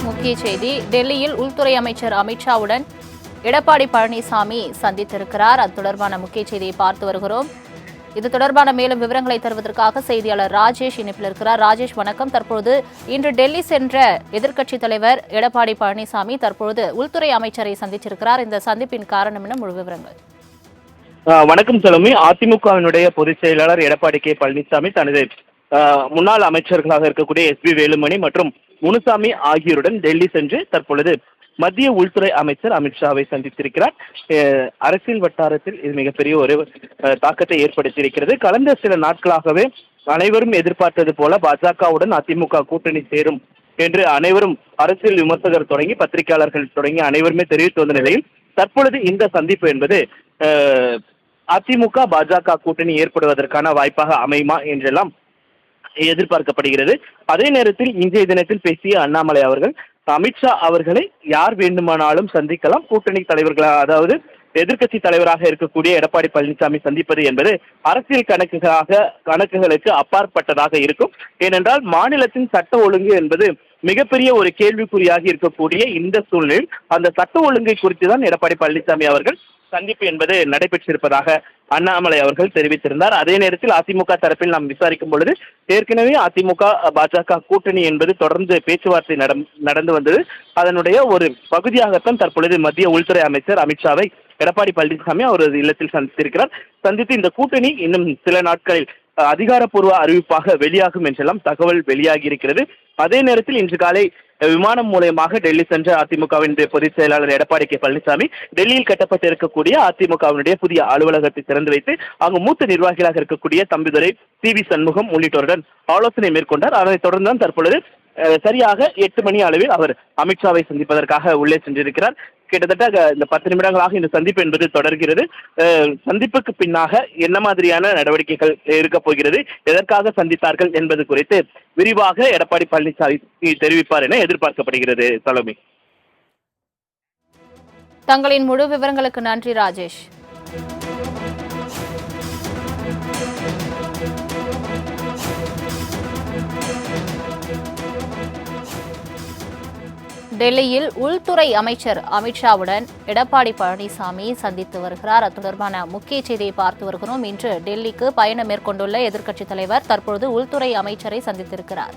முக்கிய செய்தி. டெல்லியில் உள்துறை அமைச்சர் அமித்ஷாவுடன் எடப்பாடி பழனிசாமி சந்தித்திருக்கிறார். அது தொடர்பான முக்கிய செய்தியை பார்த்து வருகிறோம். இது தொடர்பான மேலும் விவரங்களை தருவதற்காக செய்தியாளர் ராஜேஷ் இணைப்பில் இருக்கிறார். ராஜேஷ், வணக்கம். தற்பொழுது இன்று டெல்லி சென்ற எதிர்க்கட்சித் தலைவர் எடப்பாடி பழனிசாமி தற்பொழுது உள்துறை அமைச்சரை சந்திச்சிருக்கிறார். இந்த சந்திப்பின் காரணம் என்ன? முழு விவரங்கள். வணக்கம் செல்வமி. அதிமுகவினுடைய பொதுச் செயலாளர் எடப்பாடி கே பழனிசாமி தனது முன்னாள் அமைச்சர்களாக இருக்கக்கூடிய எஸ் பி வேலுமணி மற்றும் முனுசாமி ஆகியோருடன் டெல்லி சென்று தற்பொழுது மத்திய உள்துறை அமைச்சர் அமித்ஷாவை சந்தித்திருக்கிறார். அரசியல் வட்டாரத்தில் இது மிகப்பெரிய ஒரு தாக்கத்தை ஏற்படுத்தியிருக்கிறது. கடந்த சில நாட்களாகவே அனைவரும் எதிர்பார்த்தது போல பாஜகவுடன் அதிமுக கூட்டணி சேரும் என்று அனைவரும் அரசியல் விமர்சகர் தொடங்கி பத்திரிகையாளர்கள் தொடங்கி அனைவருமே தெரிவித்து வந்த நிலையில் தற்பொழுது இந்த சந்திப்பு என்பது அதிமுக பாஜக கூட்டணி ஏற்படுவதற்கான வாய்ப்பாக அமையுமா என்றெல்லாம் எதிர்பார்க்கப்படுகிறது. அதே நேரத்தில் இன்றைய தினத்தில் பேசிய அண்ணாமலை அவர்கள் அமித்ஷா அவர்களை யார் வேண்டுமானாலும் சந்திக்கலாம், கூட்டணி தலைவர்களாக அதாவது எதிர்க்கட்சி தலைவராக இருக்கக்கூடிய எடப்பாடி பழனிசாமி சந்திப்பது என்பது அரசியல் கணக்குகளுக்கு அப்பாற்பட்டதாக இருக்கும். ஏனென்றால் மாநிலத்தின் சட்ட ஒழுங்கு என்பது மிகப்பெரிய ஒரு கேள்விக்குறியாகி இருக்கக்கூடிய இந்த சூழ்நிலையில் அந்த சட்ட ஒழுங்கை குறித்து தான் எடப்பாடி பழனிசாமி அவர்கள் சந்திப்பு என்பது நடைபெற்றிருப்பதாக அண்ணாமலை அவர்கள் தெரிவித்திருந்தார். அதே நேரத்தில் அதிமுக தரப்பில் நாம் விசாரிக்கும் பொழுது ஏற்கனவே அதிமுக பாஜக கூட்டணி என்பது தொடர்ந்து பேச்சுவார்த்தை நடந்து வந்தது. அதனுடைய ஒரு பகுதியாகத்தான் தற்பொழுது மத்திய உள்துறை அமைச்சர் அமித்ஷாவை எடப்பாடி பழனிசாமி அவரது இல்லத்தில் சந்தித்திருக்கிறார். சந்தித்து இந்த கூட்டணி இன்னும் சில நாட்களில் அதிகாரப்பூர்வ அறிவிப்பாக வெளியாகும் என்றெல்லாம் தகவல் வெளியாகி இருக்கிறது. அதே நேரத்தில் இன்று காலை விமானம் மூலமாக டெல்லி சென்ற அதிமுகவின் பொதுச் செயலாளர் எடப்பாடி கே பழனிசாமி டெல்லியில் கட்டப்பட்டு இருக்கக்கூடிய அதிமுகவினுடைய புதிய அலுவலகத்தை திறந்து வைத்து அங்கு மூத்த நிர்வாகிகளாக இருக்கக்கூடிய தம்பிதுரை, சி.வி. சண்முகம் உள்ளிட்டோருடன் ஆலோசனை மேற்கொண்டார். அதனைத் தொடர்ந்து தான் தற்பொழுது சரியாக 8 மணி அளவில் அவர் அமித்ஷாவை சந்திப்பதற்காக உள்ளே சென்றிருக்கிறார். கிட்டத்தட்ட இந்த 10 நிமிடங்களாக இந்த சந்திப்பு என்பது தொடர்கிறது. சந்திப்புக்கு பின்னாக என்ன மாதிரியான நடவடிக்கைகள் இருக்க போகிறது, எதற்காக சந்தித்தார்கள் என்பது குறித்து விரிவாக எடப்பாடி பழனிசாமி தெரிவிப்பார் என எதிர்பார்க்கப்படுகிறது. சலோமி, தங்களின் முழு விவரங்களுக்கு நன்றி ராஜேஷ். டெல்லியில் உள்துறை அமைச்சர் அமித்ஷாவுடன் எடப்பாடி பழனிசாமி சந்தித்து வருகிறார். அது தொடர்பான முக்கிய செய்தியை பார்த்து வருகிறோம். இன்று டெல்லிக்கு பயணம் மேற்கொண்டுள்ள எதிர்க்கட்சித் தலைவர் தற்பொழுது உள்துறை அமைச்சரை சந்தித்திருக்கிறார்.